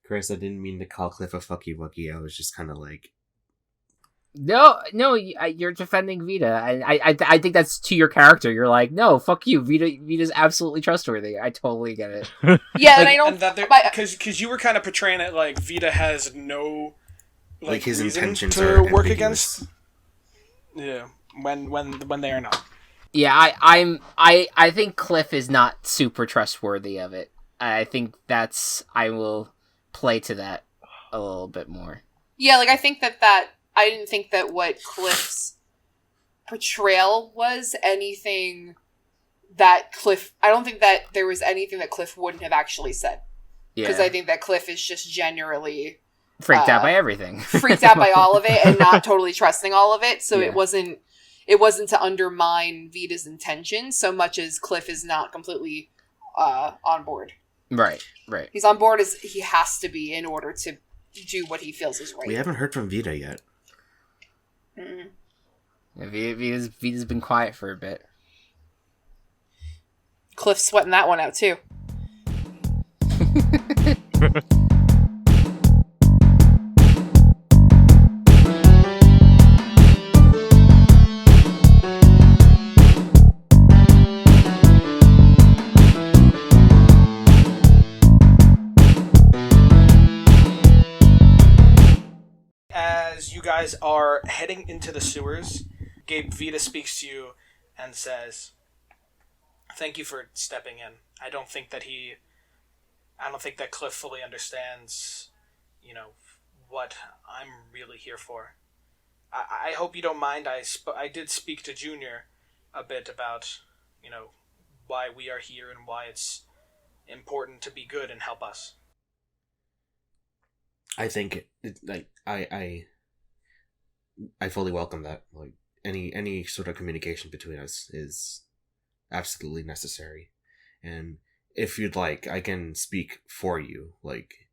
Chris, I didn't mean to call Cliff a fucky wucky. I was just kind of like... No, you're defending Vita. I think that's to your character. You're like, no, fuck you. Vita's absolutely trustworthy. I totally get it. Yeah, and I don't... Because you were kind of portraying it like Vita has no... Like his intentions to are work ambiguous. against. Yeah, when they are not. Yeah, I think Cliff is not super trustworthy of it. I think I will play to that a little bit more. Yeah, like I think that I didn't think that what Cliff's portrayal was anything that Cliff... I don't think that there was anything that Cliff wouldn't have actually said. Because I think that Cliff is just generally... freaked out by everything. Freaked out by all of it and not totally trusting all of it. So it wasn't to undermine Vita's intentions so much as Cliff is not completely on board. Right. He's on board as he has to be in order to do what he feels is right. We haven't heard from Vita yet. Mm-hmm. Yeah, Vita's been quiet for a bit. Cliff's sweating that one out too. As you guys are heading into the sewers, Vita speaks to you and says, "Thank you for stepping in. I don't think that Cliff fully understands, what I'm really here for. I hope you don't mind. I did speak to Junior a bit about, why we are here and why it's important to be good and help us." I think I fully welcome that. Like any sort of communication between us is absolutely necessary. And if you'd like, I can speak for you. Like,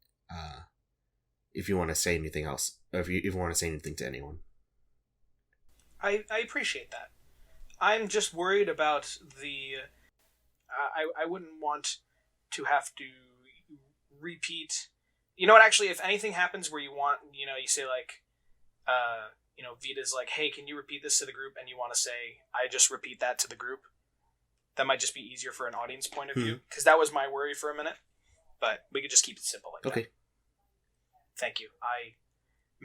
if you want to say anything else, or if you want to say anything to anyone. I appreciate that. I'm just worried about I wouldn't want to have to repeat. You know what, actually, if anything happens where you want, you say like, Vita's like, "Hey, can you repeat this to the group?" And you want to say, "I just repeat that to the group." That might just be easier for an audience point of view. Because that was my worry for a minute. But we could just keep it simple like that. Okay. Thank you.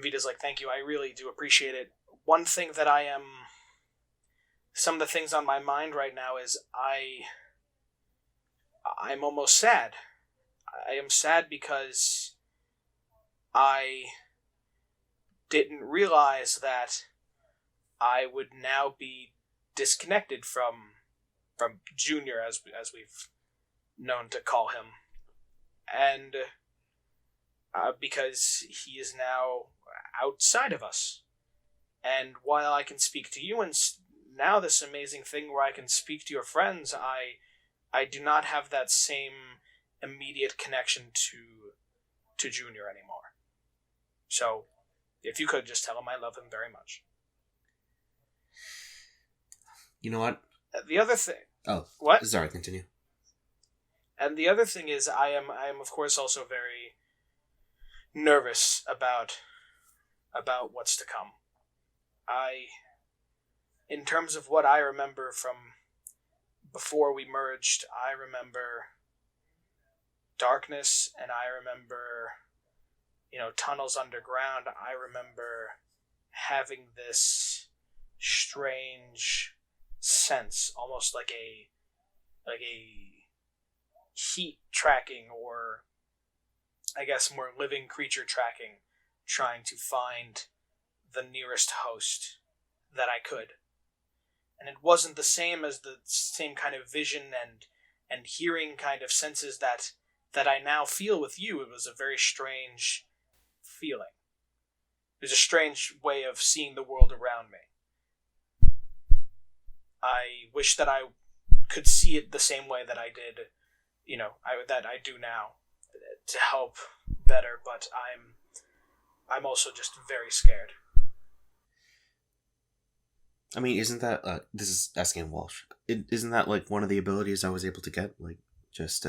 Vita's like, "Thank you. I really do appreciate it. One thing that some of the things on my mind right now is I'm almost sad. I am sad because I didn't realize that I would now be disconnected from Junior, as we've known to call him, and because he is now outside of us. And while I can speak to you, and now this amazing thing where I can speak to your friends, I do not have that same immediate connection to Junior anymore. So, if you could just tell him I love him very much." You know what? The other thing... Oh. What? Sorry, continue. And the other thing is, I am of course also very nervous about what's to come. In terms of what I remember from before we merged, I remember darkness, and I remember, tunnels underground. I remember having this strange sense, almost like a heat tracking, or I guess more living creature tracking, trying to find the nearest host that I could. And it wasn't the same as the same kind of vision and hearing kind of senses that I now feel with you. It was a very strange feeling. It was a strange way of seeing the world around me. I wish that I could see it the same way that I did, that I do now, to help better, but I'm also just very scared. I mean, isn't that, this is asking in Walsh, isn't that, like, one of the abilities I was able to get? Like, just,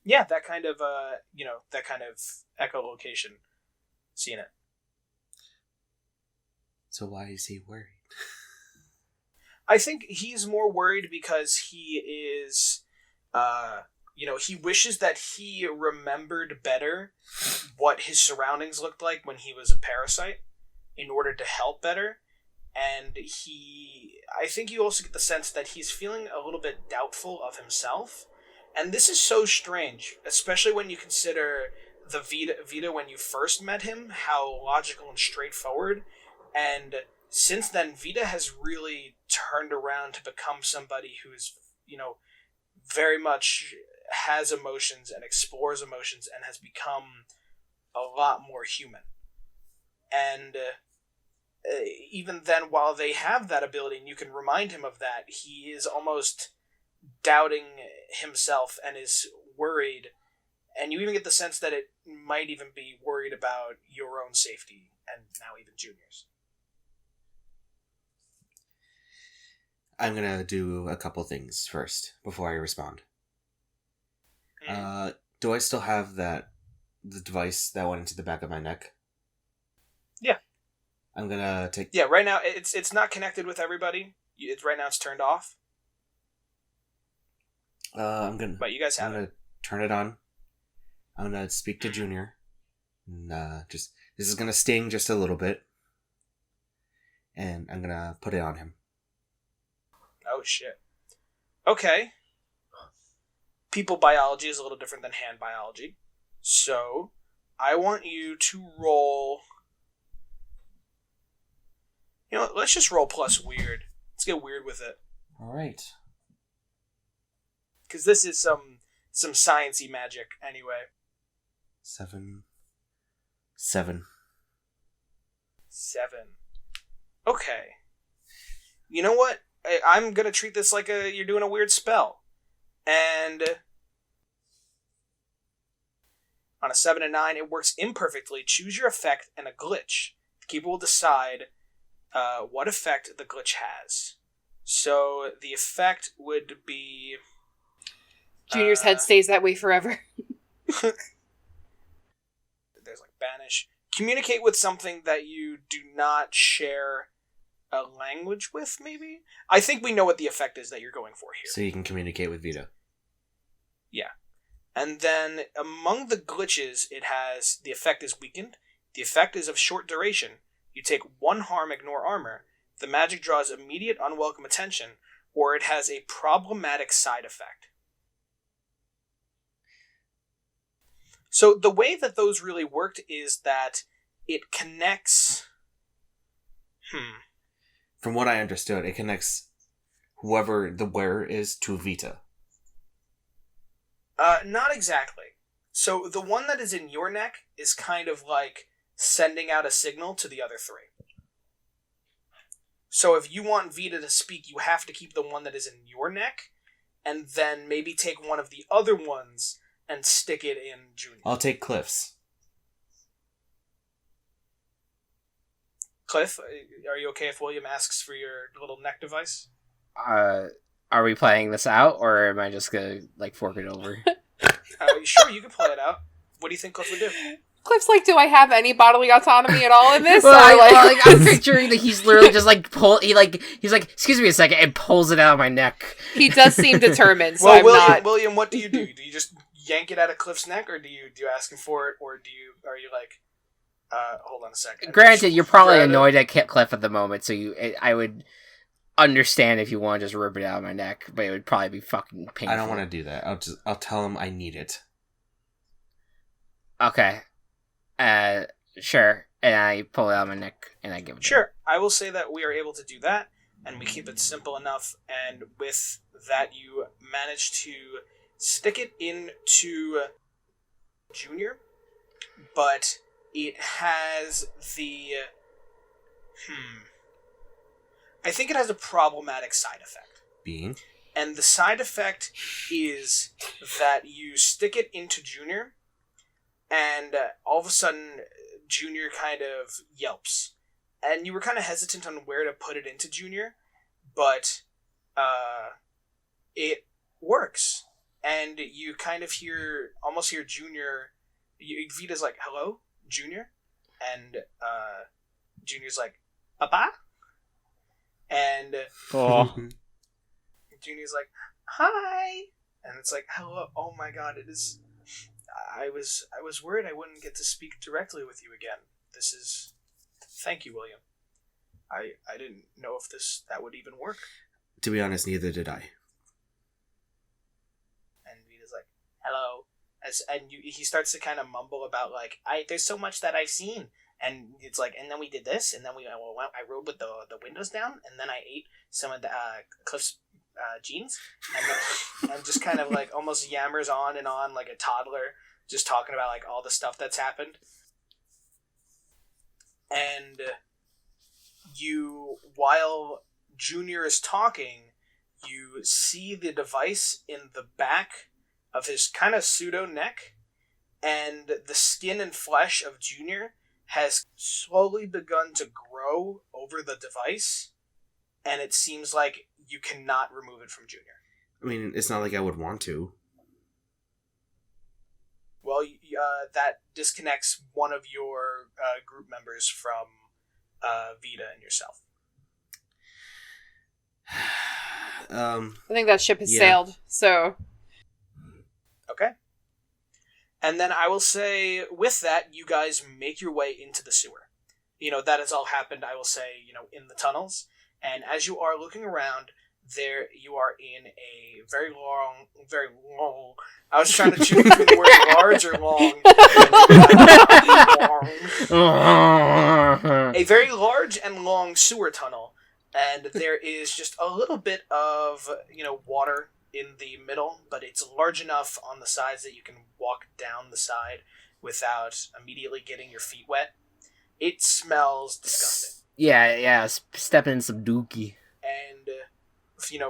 Yeah, that kind of echolocation. Seen it. So why is he worried? I think he's more worried because he is, he wishes that he remembered better what his surroundings looked like when he was a parasite in order to help better. And I think you also get the sense that he's feeling a little bit doubtful of himself. And this is so strange, especially when you consider the Vita when you first met him, how logical and straightforward. And since then, Vita has really turned around to become somebody who's, very much has emotions and explores emotions and has become a lot more human. And even then, while they have that ability and you can remind him of that, he is almost doubting himself and is worried. And you even get the sense that it might even be worried about your own safety and now even Junior's. I'm gonna do a couple things first before I respond. Do I still have the device that went into the back of my neck? Yeah. I'm gonna take. Yeah, right now it's not connected with everybody. Right now it's turned off. But you guys have I'm gonna turn it on. I'm gonna speak to Junior. And, this is gonna sting just a little bit, and I'm gonna put it on him. Oh shit. Okay. People biology is a little different than hand biology. So, I want you to roll... let's just roll plus weird. Let's get weird with it. Alright. Because this is some science-y magic, anyway. 7. Okay. You know what? I'm gonna treat this like you're doing a weird spell. And on a 7 and 9, it works imperfectly. Choose your effect and a glitch. The keeper will decide what effect the glitch has. So the effect would be... Junior's head stays that way forever. There's banish. Communicate with something that you do not share a language with, maybe? I think we know what the effect is that you're going for here. So you can communicate with Vita. Yeah. And then among the glitches, it has the effect is weakened. The effect is of short duration. You take 1 harm, ignore armor. The magic draws immediate unwelcome attention, or it has a problematic side effect. So the way that those really worked is that it connects... From what I understood, it connects whoever the wearer is to Vita. Not exactly. So the one that is in your neck is kind of like sending out a signal to the other 3. So if you want Vita to speak, you have to keep the one that is in your neck, and then maybe take one of the other ones and stick it in Junior. I'll take Cliff's. Cliff, are you okay if William asks for your little neck device? Are we playing this out, or am I just gonna fork it over? Sure, you can play it out. What do you think Cliff would do? Cliff's like, do I have any bodily autonomy at all in this? I'm picturing that he's literally just he's like, excuse me a second, and pulls it out of my neck. He does seem determined, so William, what do you do? Do you just yank it out of Cliff's neck, or do you ask him for it, or are you like, hold on a second. Granted, you're probably annoyed at Cliff at the moment, so I would understand if you want to just rip it out of my neck, but it would probably be fucking painful. I don't want to do that. I'll tell him I need it. Okay. Sure. And I pull it out of my neck and I give it. Sure. I will say that we are able to do that, and we keep it simple enough, and with that you manage to stick it into Junior, but it has the... I think it has a problematic side effect. Being? And the side effect is that you stick it into Junior, and all of a sudden, Junior kind of yelps. And you were kind of hesitant on where to put it into Junior, but it works. And and you kind of almost hear Junior. Vita's like, "Hello, Junior," and Junior's like, "Papa," and Oh. Junior's like, "Hi," and it's like, "Hello." Oh my God! It is. I was worried I wouldn't get to speak directly with you again. This is. Thank you, William. I didn't know if that would even work. To be honest, neither did I. And Vita's like, "Hello," he starts to kind of mumble about like, there's so much that I've seen, and it's like, and then we did this, and then I rode with the windows down, and then I ate some of the Cliff's jeans, and just kind of like almost yammers on and on like a toddler, just talking about like all the stuff that's happened. And while Junior is talking, you see the device in the back of his kind of pseudo neck, and the skin and flesh of Junior has slowly begun to grow over the device, and it seems like you cannot remove it from Junior. I mean, it's not like I would want to. Well, that disconnects one of your group members from Vita and yourself. I think that ship has Yeah. sailed, so... Okay. And then I will say, with that, you guys make your way into the sewer. That has all happened, I will say, in the tunnels. And as you are looking around, there you are in a very long... I was trying to choose between the word large or long. A very large and long sewer tunnel. And there is just a little bit of, water in the middle, but it's large enough on the sides that you can walk down the side without immediately getting your feet wet. It smells disgusting. Yeah, step in some dookie. And,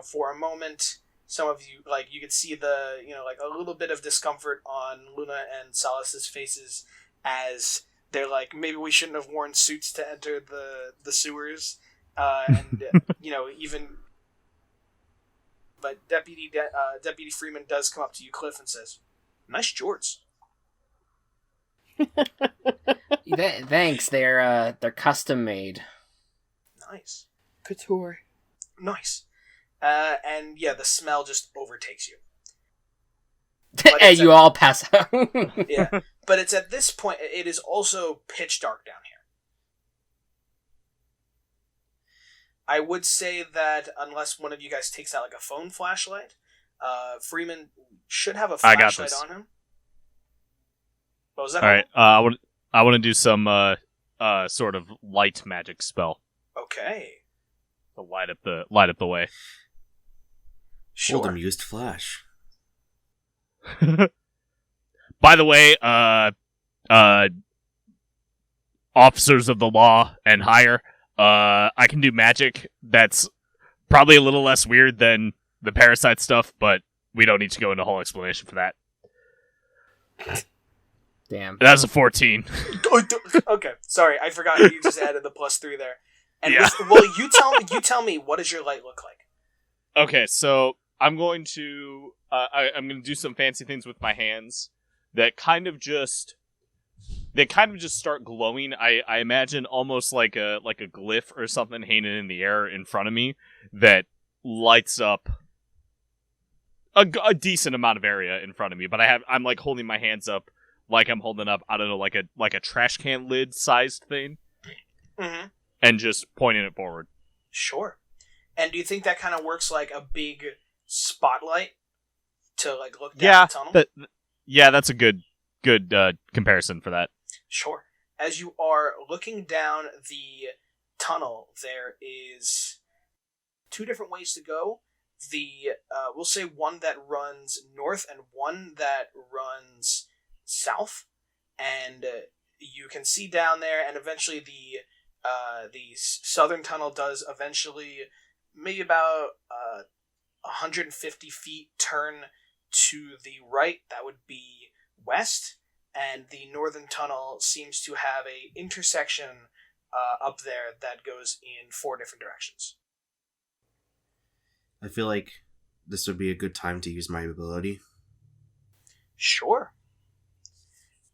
for a moment, some of you, you could see the, a little bit of discomfort on Luna and Solace's faces as they're like, maybe we shouldn't have worn suits to enter the sewers. And, even... But Deputy Freeman does come up to you, Cliff, and says, "Nice jorts." Thanks, they're custom made. Nice. Couture. Nice. And yeah, the smell just overtakes you. And you all pass out. Yeah, but it's at this point, it is also pitch dark down here. I would say that unless one of you guys takes out a phone flashlight, Freeman should have a flashlight on him. What was that? All right, I want to do some sort of light magic spell Okay. to light up the way. Sure. Oldham used flash. By the way, officers of the law and higher, I can do magic that's probably a little less weird than the parasite stuff, but we don't need to go into a whole explanation for that. Damn. That's a 14. Okay, sorry, I forgot you just added the +3 there. And Yeah. you tell me, what does your light look like? Okay, so I'm going to I'm going to do some fancy things with my hands that kind of just start glowing. I imagine almost like a glyph or something hanging in the air in front of me that lights up a decent amount of area in front of me. But I'm like holding my hands up like I'm holding up, I don't know, like a trash can lid sized thing, Mm-hmm. and just pointing it forward. Sure. And do you think that kind of works like a big spotlight to look down the tunnel? That's a good comparison for that. Sure. As you are looking down the tunnel, there is 2 different ways to go. We'll say one that runs north and one that runs south, and you can see down there, and eventually the southern tunnel does eventually maybe about 150 feet turn to the right. That would be west, and the northern tunnel seems to have a intersection up there that goes in 4 different directions. I feel like this would be a good time to use my ability. Sure.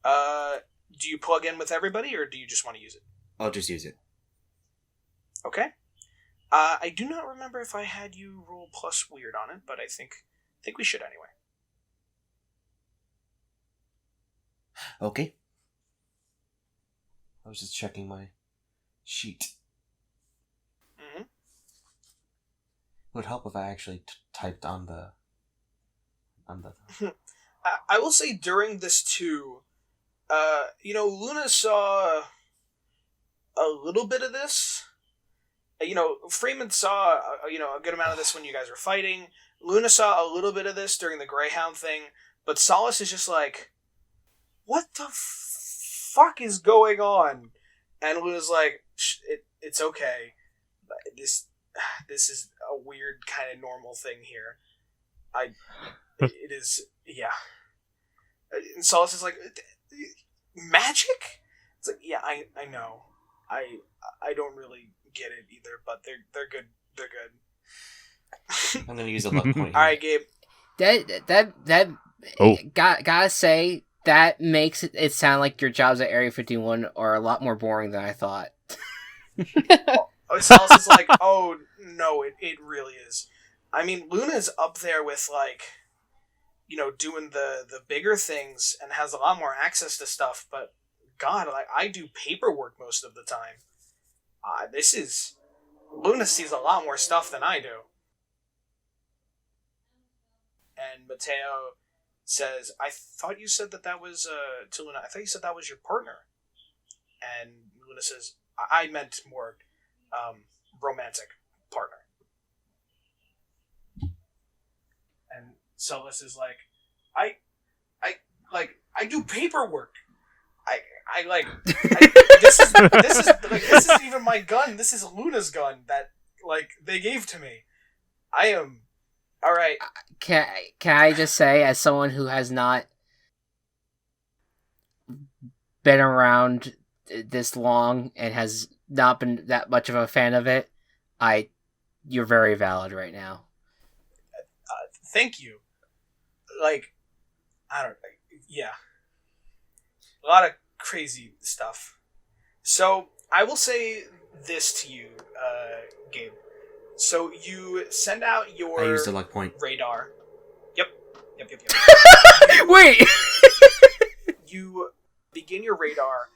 Do you plug in with everybody, or do you just want to use it? I'll just use it. Okay. I do not remember if I had you roll plus weird on it, but I think we should anyway. Okay. I was just checking my sheet. Mm-hmm. It would help if I actually typed on the... I will say during this too, Luna saw a little bit of this. Freeman saw a good amount of this when you guys were fighting. Luna saw a little bit of this during the Greyhound thing, but Solace is just like, what the fuck is going on? And Luna's like, it's okay. This is a weird kind of normal thing here. It is, yeah. And Solace is like, magic? It's like, yeah, I know. I don't really get it either, but they're good. They're good. I'm gonna use a luck point here. All right, Gabe. That Oh. gotta say, that makes it sound like your jobs at Area 51 are a lot more boring than I thought. Solace is like, oh, no, it really is. I mean, Luna's up there with, like, doing the bigger things and has a lot more access to stuff, but God, like, I do paperwork most of the time. Luna sees a lot more stuff than I do. And Mateo says, I thought you said that was, to Luna, I thought you said that was your partner. And Luna says, I meant more, romantic partner. And Solace is like, I do paperwork. This isn't even my gun. This is Luna's gun that, they gave to me. I am... Alright. Can I just say, as someone who has not been around this long and has not been that much of a fan of it, you're very valid right now. Thank you. Yeah. A lot of crazy stuff. So, I will say this to you, Gabe. So, you send out your I used a luck point. radar. Yep. Wait! You begin your radar,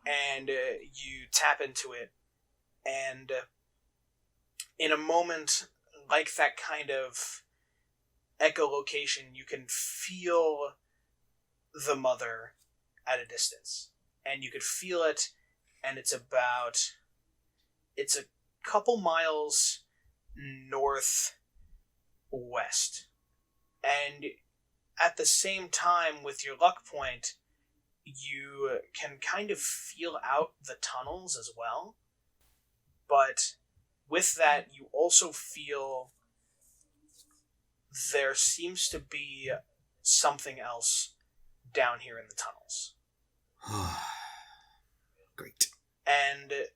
and you tap into it, and in a moment like that kind of echolocation, you can feel the mother at a distance, and you could feel it, and it's a couple miles northwest, and at the same time with your luck point, you can kind of feel out the tunnels as well, but with that you also feel there seems to be something else down here in the tunnels. Great. And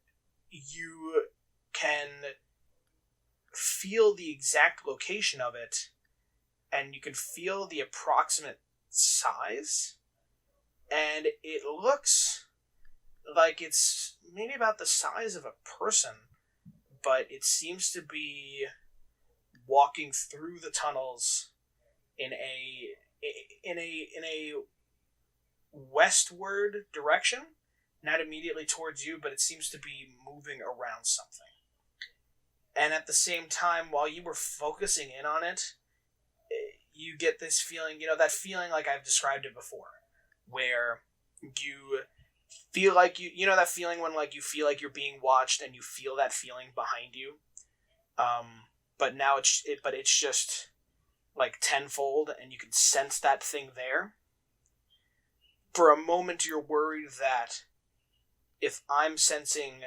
you can feel the exact location of it, and you can feel the approximate size, and it looks like it's maybe about the size of a person, but it seems to be walking through the tunnels in a westward direction, not immediately towards you, but it seems to be moving around something. And at the same time, while you were focusing in on it, you get this feeling, that feeling like I've described it before, where you feel like that feeling when you feel like you're being watched and you feel that feeling behind you. But now it's just tenfold, and you can sense that thing there. For a moment, you're worried that if I'm sensing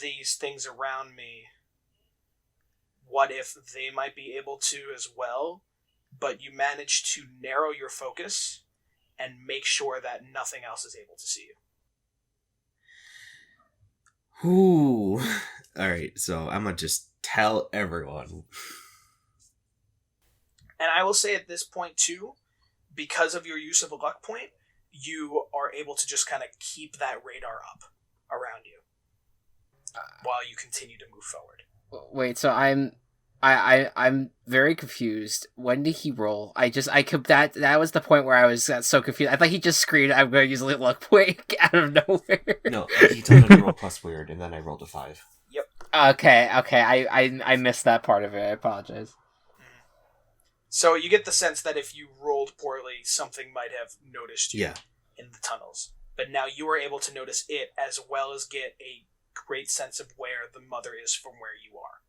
these things around me, what if they might be able to as well? But you manage to narrow your focus and make sure that nothing else is able to see you. Ooh. Alright, so I'm gonna just tell everyone. And I will say at this point, too, because of your use of a luck point, you are able to just kind of keep that radar up around you while you continue to move forward. Wait, so I'm very confused. When did he roll? That was the point where I was so confused. I thought he just screamed, "I'm going to use a luck point" out of nowhere. No, he told me to roll plus weird, and then I rolled a 5. Yep. Okay. I missed that part of it. I apologize. So you get the sense that if you rolled poorly, something might have noticed you in the tunnels. But now you are able to notice it as well as get a great sense of where the mother is from where you are.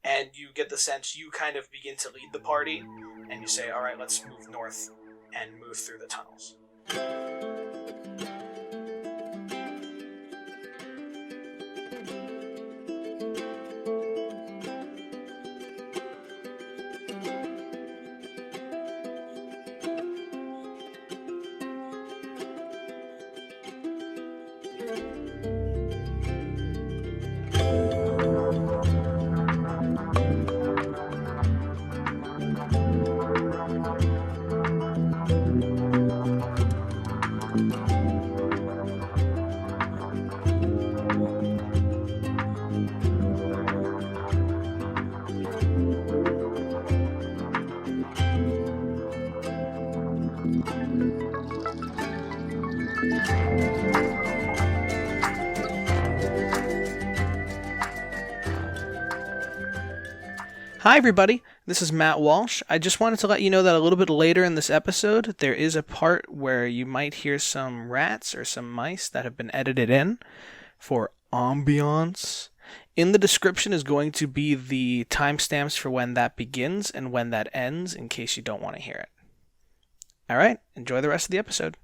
And you get the sense you kind of begin to lead the party, and you say, all right, let's move north and move through the tunnels. Hi everybody, this is Matt Walsh. I just wanted to let you know that a little bit later in this episode, there is a part where you might hear some rats or some mice that have been edited in for ambiance. In the description is going to be the timestamps for when that begins and when that ends, in case you don't want to hear it. Alright, enjoy the rest of the episode.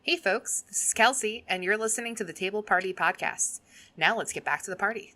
Hey folks, this is Kelsey, and you're listening to the Table Party Podcast. Now let's get back to the party.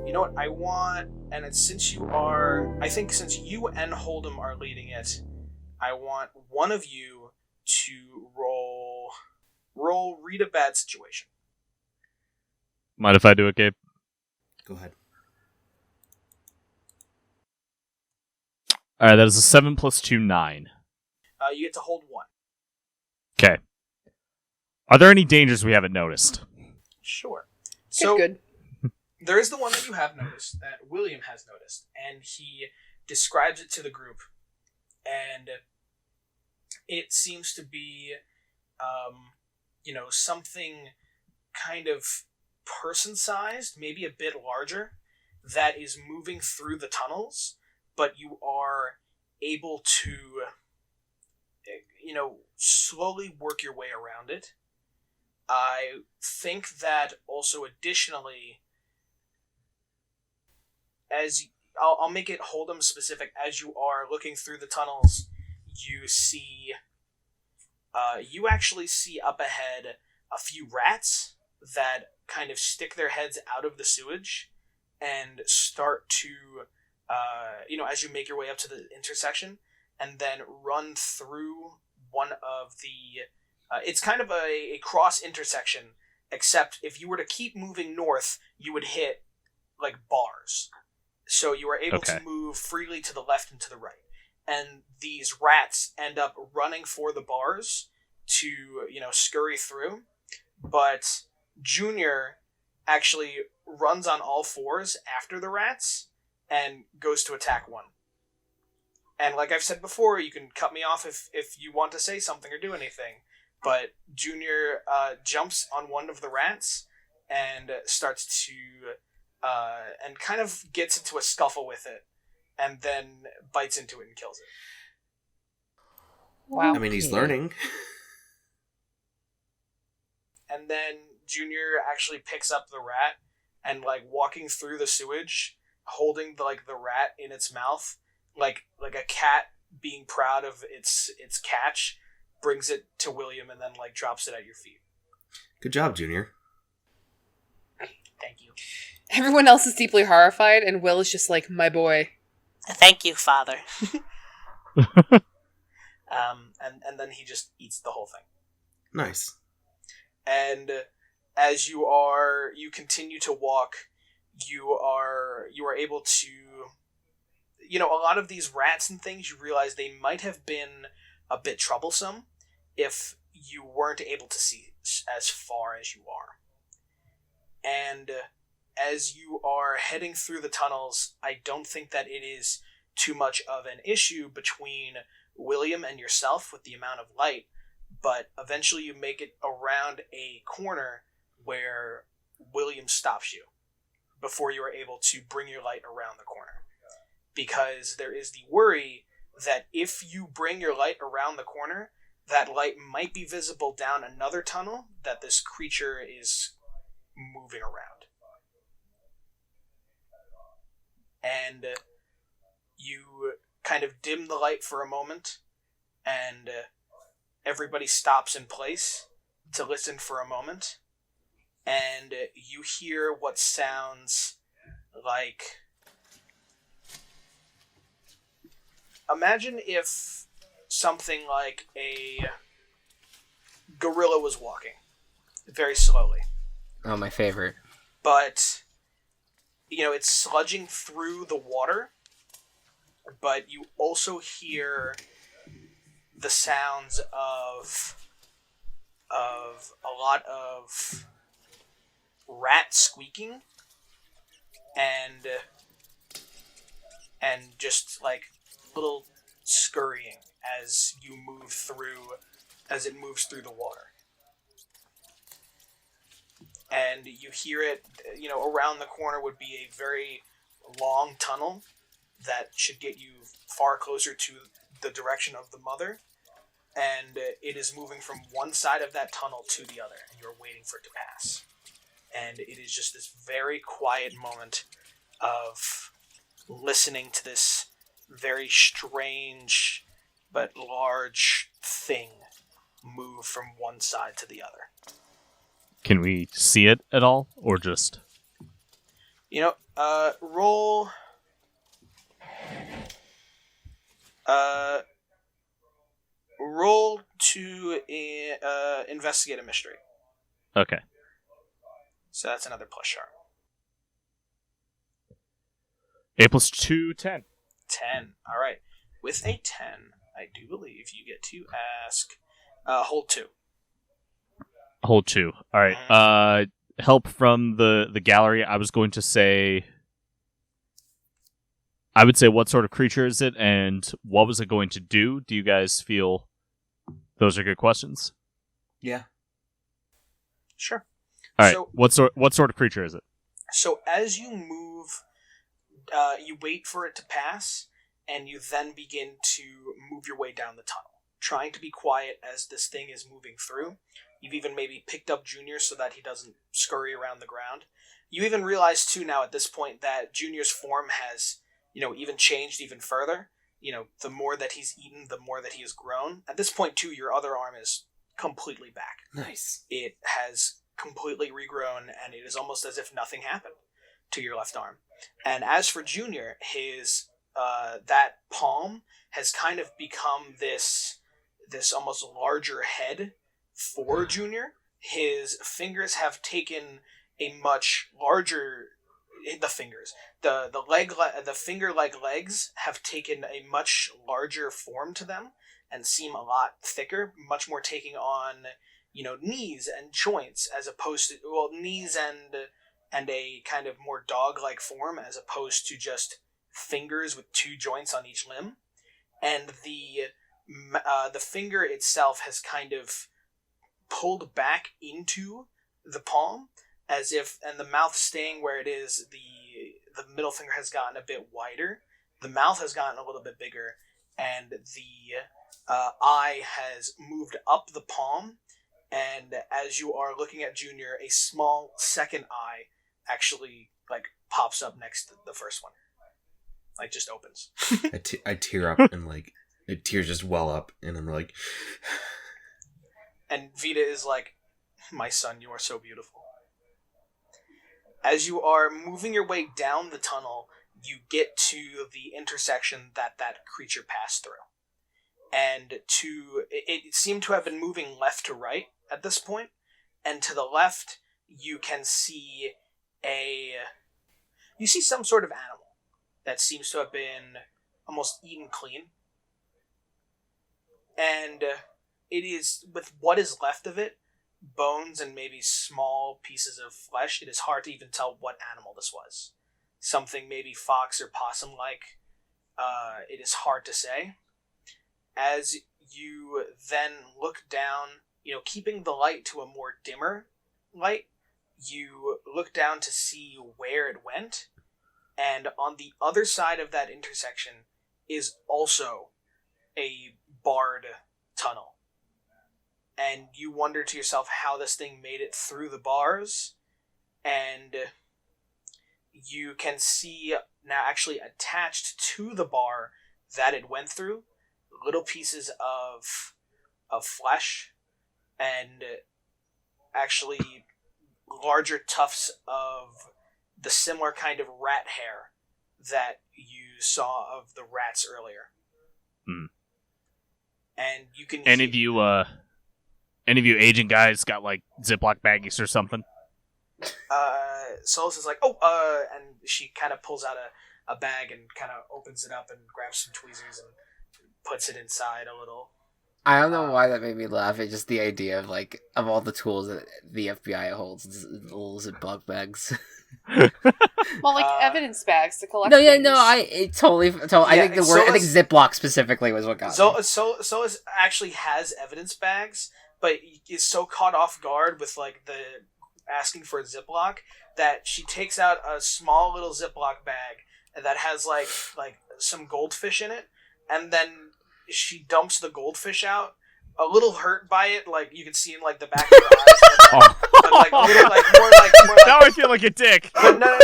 You know what I want, and it's since you and Hold'em are leading it, I want one of you to roll read a bad situation. Mind if I do it, Gabe? Go ahead. Alright, that is a 7 plus 2, 9. You get to hold one. Okay. Are there any dangers we haven't noticed? Sure. So Good. there is the one that you have noticed, that William has noticed, and he describes it to the group, and it seems to be, something kind of person-sized, maybe a bit larger, that is moving through the tunnels, but you are able to, slowly work your way around it. I think that also additionally, I'll make it Hold'em specific. As you are looking through the tunnels, you actually see up ahead a few rats that kind of stick their heads out of the sewage and start to, as you make your way up to the intersection, and then run through one of the. It's kind of a cross intersection, except if you were to keep moving north, you would hit like bars. So you are able to move freely to the left and to the right. And these rats end up running for the bars to, scurry through. But Junior actually runs on all fours after the rats and goes to attack one. And like I've said before, you can cut me off if you want to say something or do anything. But Junior jumps on one of the rats and starts to and kind of gets into a scuffle with it, and then bites into it and kills it. Wow. I mean, he's learning. And then Junior actually picks up the rat and, like, walking through the sewage, holding the rat in its mouth, like a cat being proud of its catch, brings it to William and then, like, drops it at your feet. Good job, Junior. Thank you. Everyone else is deeply horrified, and Will is just like, my boy. Thank you, Father. And then he just eats the whole thing. Nice. And as you continue to walk, you are able to, a lot of these rats and things, you realize they might have been a bit troublesome if you weren't able to see as far as you are. And as you are heading through the tunnels, I don't think that it is too much of an issue between William and yourself with the amount of light, but eventually you make it around a corner where William stops you before you are able to bring your light around the corner. Because there is the worry that if you bring your light around the corner, that light might be visible down another tunnel that this creature is moving around. And you kind of dim the light for a moment, and everybody stops in place to listen for a moment, and you hear what sounds like... Imagine if something like a gorilla was walking very slowly. Oh, my favorite. But, it's sludging through the water, but you also hear the sounds of a lot of rat squeaking and just like little scurrying as it moves through the water. And you hear it, around the corner would be a very long tunnel that should get you far closer to the direction of the mother. And it is moving from one side of that tunnel to the other, and you're waiting for it to pass. And it is just this very quiet moment of listening to this very strange but large thing move from one side to the other. Can we see it at all, or just... Roll... Roll to investigate a mystery. Okay. So that's another plus sharp. 8 plus 2, 10. 10. All right. With a 10, I do believe you get to ask... hold 2. Hold 2. All right. Help from the gallery. I was going to say... I would say, what sort of creature is it, and what was it going to do? Do you guys feel those are good questions? Yeah. Sure. All right. So, what sort of creature is it? So as you move, you wait for it to pass, and you then begin to move your way down the tunnel, trying to be quiet as this thing is moving through. You've even maybe picked up Junior so that he doesn't scurry around the ground. You even realize, too, now at this point that Junior's form has... even changed even further. The more that he's eaten, the more that he has grown. At this point, too, your other arm is completely back. Nice. It has completely regrown, and it is almost as if nothing happened to your left arm. And as for Junior, his that palm has kind of become this almost larger head for Junior. His fingers have taken a much larger... The fingers. The finger-like legs have taken a much larger form to them and seem a lot thicker, much more taking on, knees and joints as opposed to, knees and a kind of more dog-like form as opposed to just fingers with 2 joints on each limb. And the finger itself has kind of pulled back into the palm, and the mouth staying where it is, the middle finger has gotten a bit wider, the mouth has gotten a little bit bigger, and the eye has moved up the palm, and as you are looking at Junior, a small second eye actually, like, pops up next to the first one. Like, just opens. I tear up and, like, the tears just well up, and I'm like... And Vita is like, my son, you are so beautiful. As you are moving your way down the tunnel, you get to the intersection that creature passed through. And it seemed to have been moving left to right at this point, and to the left, you can see you see some sort of animal that seems to have been almost eaten clean. And it is, with what is left of it, bones and maybe small pieces of flesh, it is hard to even tell what animal this was. Something maybe fox or possum-like. It is hard to say. As you then look down, keeping the light to a more dimmer light, you look down to see where it went, and on the other side of that intersection is also a barred tunnel. And you wonder to yourself how this thing made it through the bars, and you can see now actually attached to the bar that it went through little pieces of flesh and actually larger tufts of the similar kind of rat hair that you saw of the rats earlier. Hmm. And you can Any of you agent guys got like Ziploc baggies or something? Solus is like, and she kind of pulls out a bag and kind of opens it up and grabs some tweezers and puts it inside a little. I don't know why that made me laugh. It's just the idea of, like, of all the tools that the FBI holds, it's little Ziploc bags. Well, like evidence bags to collect. No, yeah, things. no, I totally. I think the word. I think Ziploc specifically was what got me. Solus actually has evidence bags, but is so caught off guard with, like, the asking for a Ziploc that she takes out a small little Ziploc bag that has like some goldfish in it, and then she dumps the goldfish out, a little hurt by it, like you can see in like the back of her eyes, but like a little like more like now I feel like a dick. But no,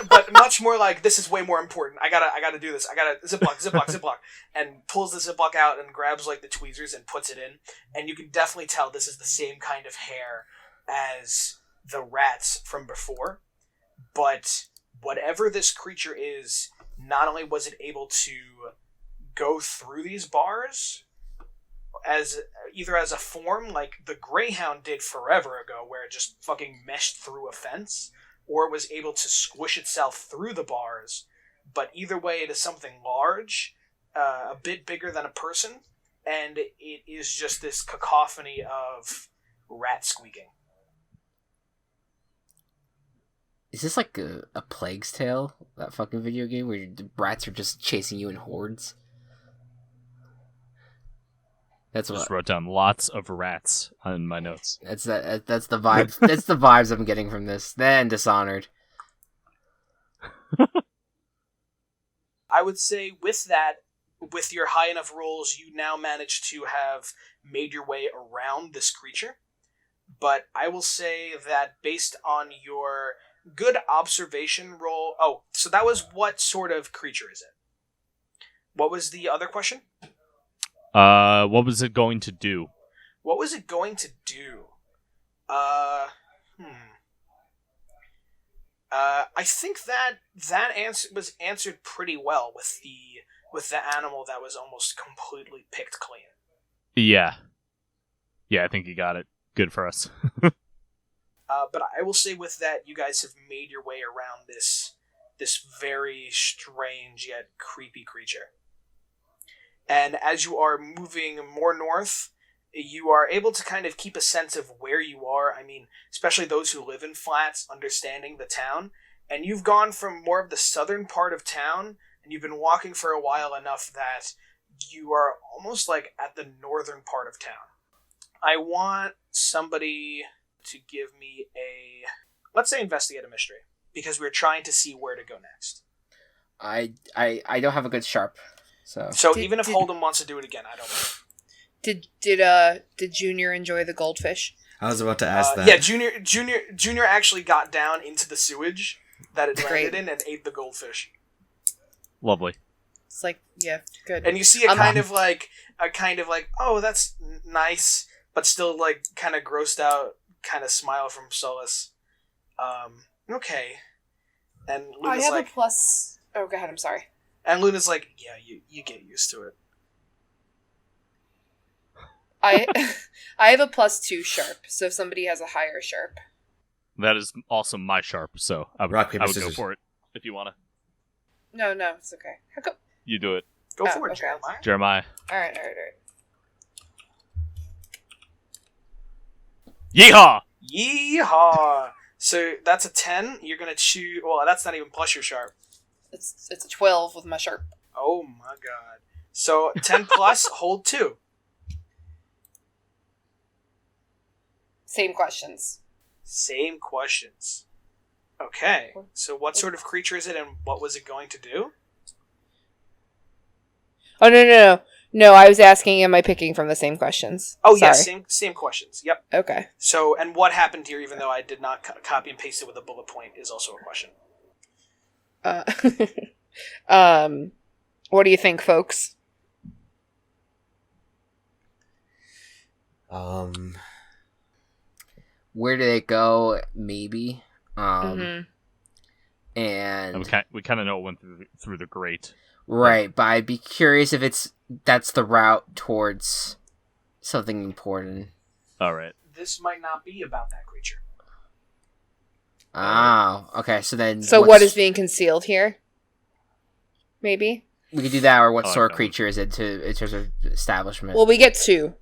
but much more like, this is way more important. I gotta do this. I gotta Ziploc, and pulls the Ziploc out and grabs like the tweezers and puts it in, and you can definitely tell this is the same kind of hair as the rats from before, but whatever this creature is, not only was it able to go through these bars as either as a form like the Greyhound did forever ago, where it just fucking meshed through a fence, or it was able to squish itself through the bars. But either way, it is something large, a bit bigger than a person, and it is just this cacophony of rat squeaking. Is this like a Plague's Tale, that fucking video game where the rats are just chasing you in hordes? That's what. Just wrote down lots of rats on my notes. That's the vibes. That's the vibes I'm getting from this. Then Dishonored. I would say with that, with your high enough rolls, you now manage to have made your way around this creature. But I will say that based on your good observation roll... Oh, so that was what sort of creature is it? What was the other question? What was it going to do? What was it going to do? I think that answer was answered pretty well with the animal that was almost completely picked clean. Yeah, I think you got it. Good for us. But I will say with that, you guys have made your way around this very strange yet creepy creature. And as you are moving more north, you are able to kind of keep a sense of where you are. I mean, especially those who live in Phlatts, understanding the town. And you've gone from more of the southern part of town, and you've been walking for a while enough that you are almost like at the northern part of town. I want somebody to give me Let's say investigate a mystery, because we're trying to see where to go next. I don't have a good sharp, so Even if Holden wants to do it again, I don't know. Did Junior enjoy the goldfish? I was about to ask that. Yeah, Junior actually got down into the sewage that it landed in and ate the goldfish. Lovely. It's like, yeah, good. And you see a kind of like, oh, that's nice, but still like kind of grossed out kind of smile from Solus. Okay. And Luna's I have like, a plus. Oh, go ahead. I'm sorry. and Luna's like, yeah, you get used to it. I have a +2 sharp. So if somebody has a higher sharp, That is also my sharp, so I would Rock, paper, go scissors. for it if you want to. no, it's okay. How come? You do it, Go Oh, for it, okay. Jeremiah. Jeremiah. All right. Yeehaw! Yeehaw! So that's a 10. You're gonna choose. Well, that's not even plus your sharp. It's a 12 with my sharp. Oh my god. So 10 plus, hold 2. Same questions. Same questions. Okay. So what sort of creature is it, and what was it going to do? Oh no! I was asking, am I picking from the same questions? Oh yeah, Sorry. same questions. Yep. Okay. So, and what happened here, even though I did not copy and paste it with a bullet point, is also a question. What do you think, folks? where do they go? Maybe. Mhm. And We kind of know it went through the grate. right, but I'd be curious if that's the route towards something important. All right. This might not be about that creature. Oh, okay. So then, So what is being concealed here? Maybe. we could do that, or what I like sort that of creature is it in terms of establishment? Well, we get 2.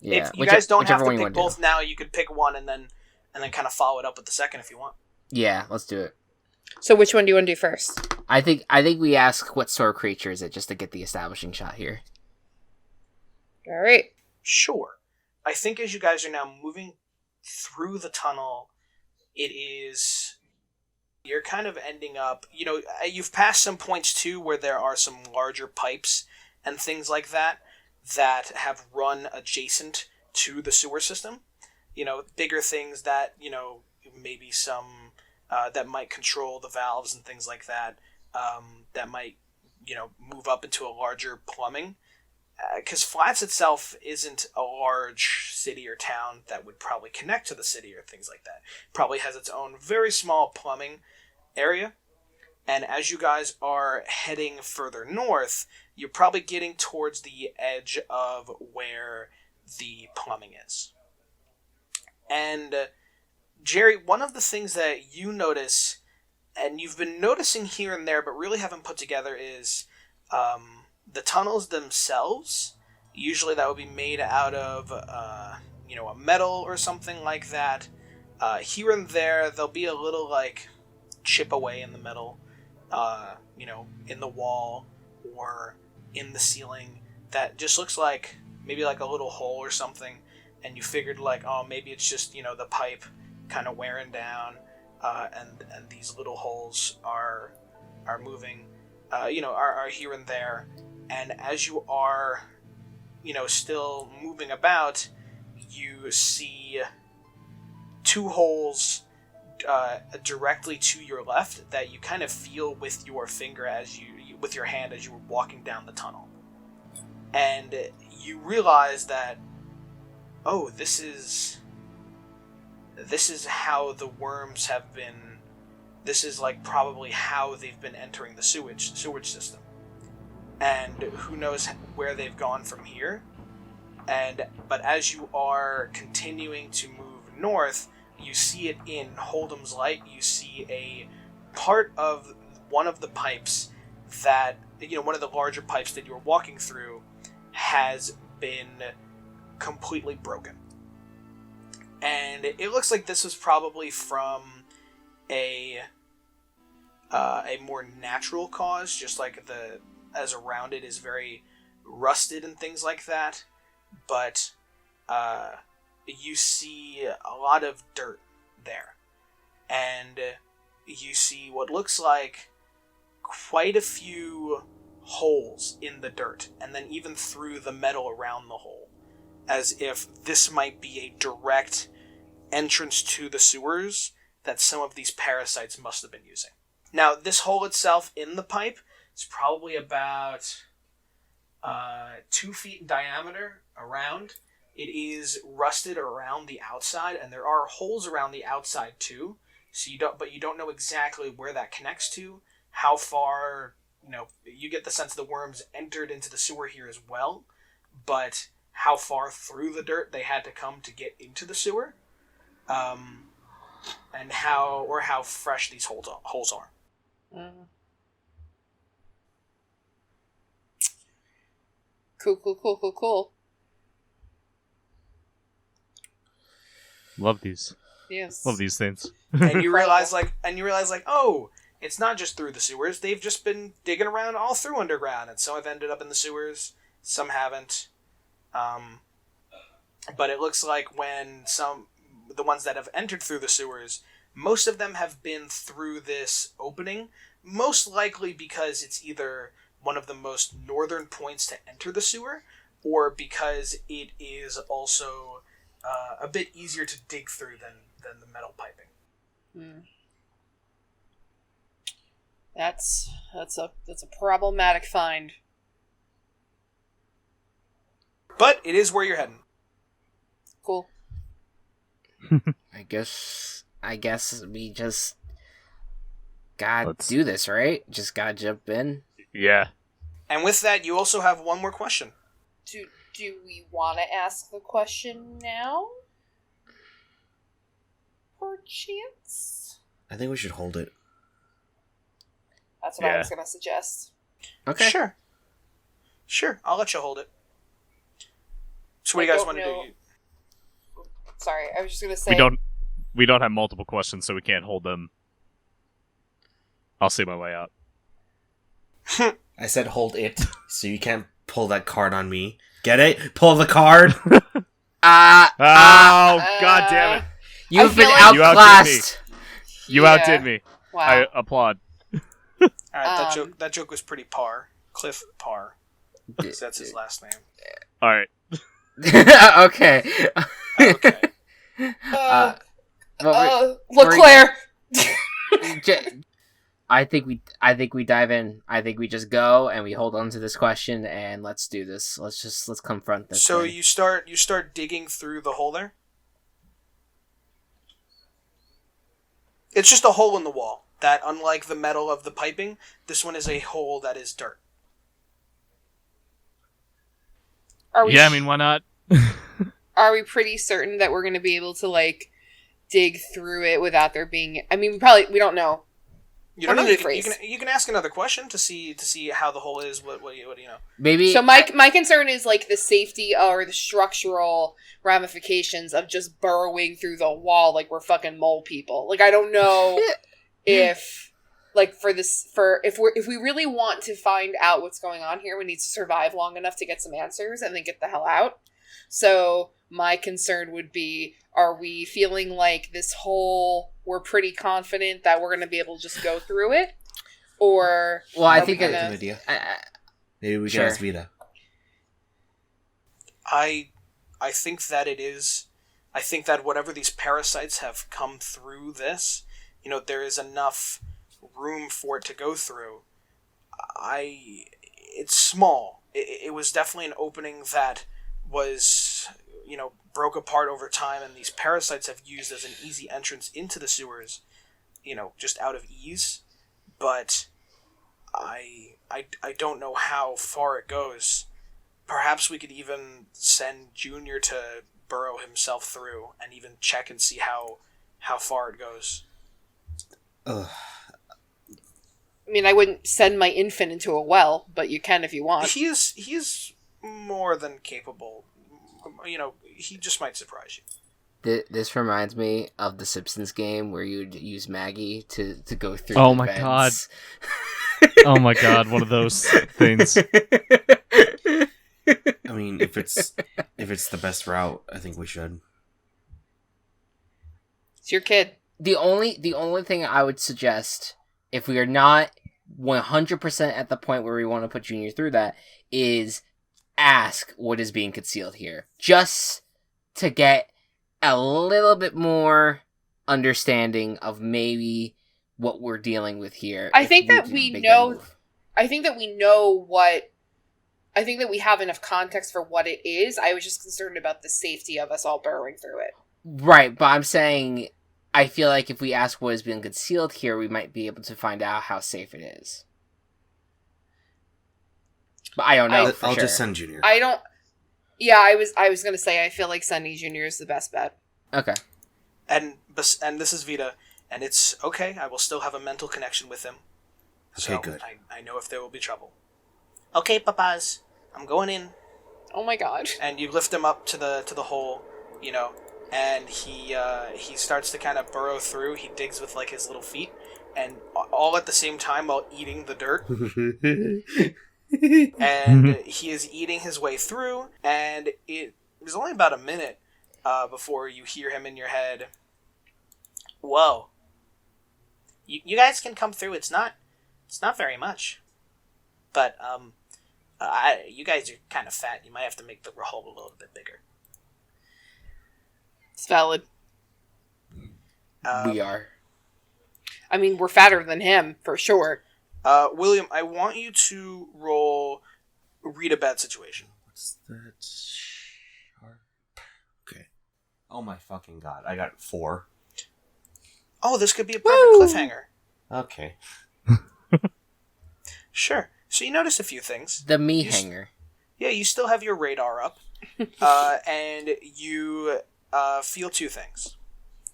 yeah, If you guys don't have whichever to one you pick wanna do. both now, you could pick one and then kind of follow it up with the second if you want. Yeah, let's do it. So which one do you want to do first? I think we ask what sort of creature is it, just to get the establishing shot here. All right. Sure. I think as you guys are now moving through the tunnel, you're kind of ending up, you've passed some points too where there are some larger pipes and things like that have run adjacent to the sewer system. Bigger things that, maybe some that might control the valves and things like that, that might, move up into a larger plumbing. Because Phlatts itself isn't a large city or town that would probably connect to the city or things like that. Probably has its own very small plumbing area. And as you guys are heading further north, you're probably getting towards the edge of where the plumbing is. And Jerry, one of the things that you notice, and you've been noticing here and there but really haven't put together, is the tunnels themselves. Usually that would be made out of a metal or something like that. Here and there there'll be a little chip away in the metal, in the wall or in the ceiling that just looks like maybe like a little hole or something, and you figured maybe it's just the pipe kind of wearing down, and these little holes are moving, are here and there. And as you are, still moving about, you see 2 holes directly to your left that you kind of feel with your finger with your hand as you were walking down the tunnel. And you realize that, oh, this is how the worms have been. This is probably how they've been entering the sewage system. And who knows where they've gone from here. But as you are continuing to move north, you see it in Hold'em's light. You see a part of one of the pipes that, one of the larger pipes that you were walking through has been completely broken. And it looks like this was probably from a more natural cause, just as around it is very rusted and things like that. But you see a lot of dirt there. and you see what looks like quite a few holes in the dirt, and then even through the metal around the hole, as if this might be a direct entrance to the sewers that some of these parasites must have been using. Now, this hole itself in the pipe is probably about 2 feet in diameter around. It is rusted around the outside, and there are holes around the outside too. So you don't know exactly where that connects to, how far. You get the sense the worms entered into the sewer here as well, but how far through the dirt they had to come to get into the sewer, and how fresh these holes are. Cool. Love these. Yes. Love these things. And you realize oh, it's not just through the sewers. They've just been digging around all through underground, and some have ended up in the sewers, some haven't. But it looks like the ones that have entered through the sewers, most of them have been through this opening, most likely because it's either one of the most northern points to enter the sewer, or because it is also a bit easier to dig through than the metal piping. That's a problematic find. But it is where you're heading. Cool. I guess we just gotta do this, right? Just gotta jump in. Yeah. And with that, you also have one more question. Do we want to ask the question now? Perchance? I think we should hold it. That's what I was going to suggest. Okay. Sure, I'll let you hold it. So what do you guys want to do? Sorry, I was just going to say... We don't have multiple questions, so we can't hold them. I'll see my way out. I said hold it, so you can't pull that card on me. Get it? Pull the card! God damn it. You've been like outclassed. You outdid me. Wow. I applaud. Alright, that joke was pretty par. Cliff Parr. That's his last name. Alright. Okay. Okay. LeClaire! I think we dive in. I think we just go and we hold on to this question and let's do this. Let's confront this. So thing. you start digging through the hole there? It's just a hole in the wall. That, unlike the metal of the piping, this one is a hole that is dirt. I mean, why not? Are we pretty certain that we're going to be able to, dig through it without there being... I mean, we don't know. You don't know. You can ask another question to see how the hole is. What do you know? Maybe. So my concern is the safety or the structural ramifications of just burrowing through the wall like we're fucking mole people. I don't know if if we really want to find out what's going on here, we need to survive long enough to get some answers and then get the hell out. So my concern would be: are we feeling like this hole? We're pretty confident that we're going to be able to just go through it, or I think that's an idea. Maybe we can ask Vita. I think that it is. I think that whatever these parasites have come through this, there is enough room for it to go through. It's small. It was definitely an opening that was, broke apart over time, and these parasites have used as an easy entrance into the sewers, just out of ease. But I don't know how far it goes. Perhaps we could even send Junior to burrow himself through and even check and see how far it goes. Ugh. I mean, I wouldn't send my infant into a well, but you can if you want. He is more than capable. He just might surprise you. This reminds me of the Simpsons game where you'd use Maggie to go through. Oh the my vents. God. Oh my God, one of those things. I mean, if it's the best route, I think we should. It's your kid. The only thing I would suggest, if we are not 100% at the point where we want to put Junior through that, is ask what is being concealed here. Just to get a little bit more understanding of maybe what we're dealing with here. I think that we know what. I think that we have enough context for what it is. I was just concerned about the safety of us all burrowing through it. Right, but I'm saying, I feel like if we ask what has been concealed here, we might be able to find out how safe it is. But I don't know. I'll just send Junior. I don't. Yeah, I was gonna say I feel like sending Junior is the best bet. Okay. And this is Vita, and it's okay. I will still have a mental connection with him. Okay, So good. I know if there will be trouble. Okay, papas, I'm going in. Oh my god. And you lift him up to the hole, you know, and he starts to kind of burrow through. He digs with like his little feet, and all at the same time while eating the dirt. And he is eating his way through, and it was only about a minute before you hear him in your head. Whoa! You guys can come through. It's not very much, but you guys are kind of fat. You might have to make the hole a little bit bigger. It's valid. We are. I mean, we're fatter than him, for sure. William, I want you to roll read a bad situation. What's that? Sharp. Okay. Oh my fucking god. I got 4. Oh, this could be a perfect cliffhanger. Okay. Sure. So you notice a few things. The me hanger. Yeah, you still have your radar up. And you feel 2 things.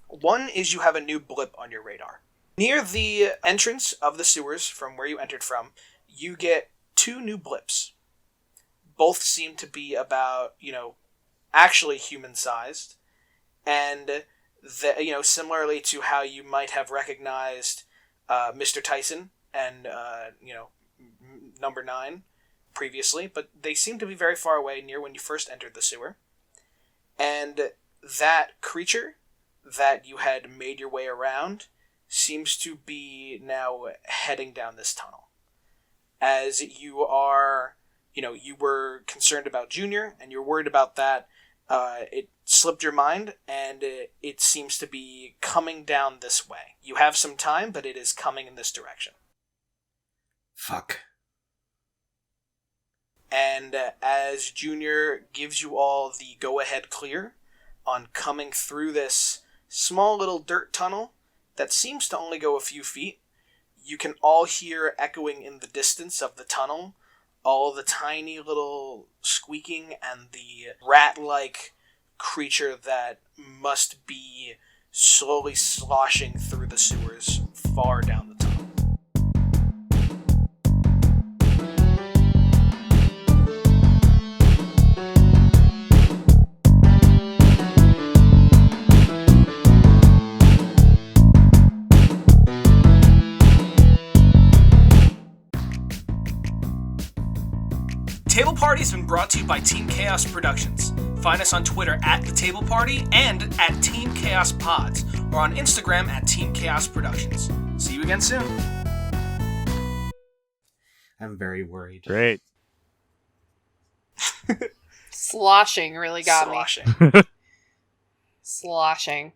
One is you have a new blip on your radar. Near the entrance of the sewers from where you entered from, you get 2 new blips. Both seem to be about, actually human-sized. And, similarly to how you might have recognized Mr. Tyson and, number 9 previously, but they seem to be very far away near when you first entered the sewer. And that creature that you had made your way around seems to be now heading down this tunnel. As you are, you were concerned about Junior, and you're worried about that. It slipped your mind, and it seems to be coming down this way. You have some time, but it is coming in this direction. Fuck. And as Junior gives you all the go-ahead clear on coming through this small little dirt tunnel that seems to only go a few feet, you can all hear echoing in the distance of the tunnel all the tiny little squeaking and the rat-like creature that must be slowly sloshing through the sewers far down the tunnel. Table Party's been brought to you by Team Chaos Productions. Find us on Twitter at The Table Party and at Team Chaos Pods, or on Instagram at Team Chaos Productions. See you again soon. I'm very worried. Great. Sloshing really got Sloshing. me. Sloshing.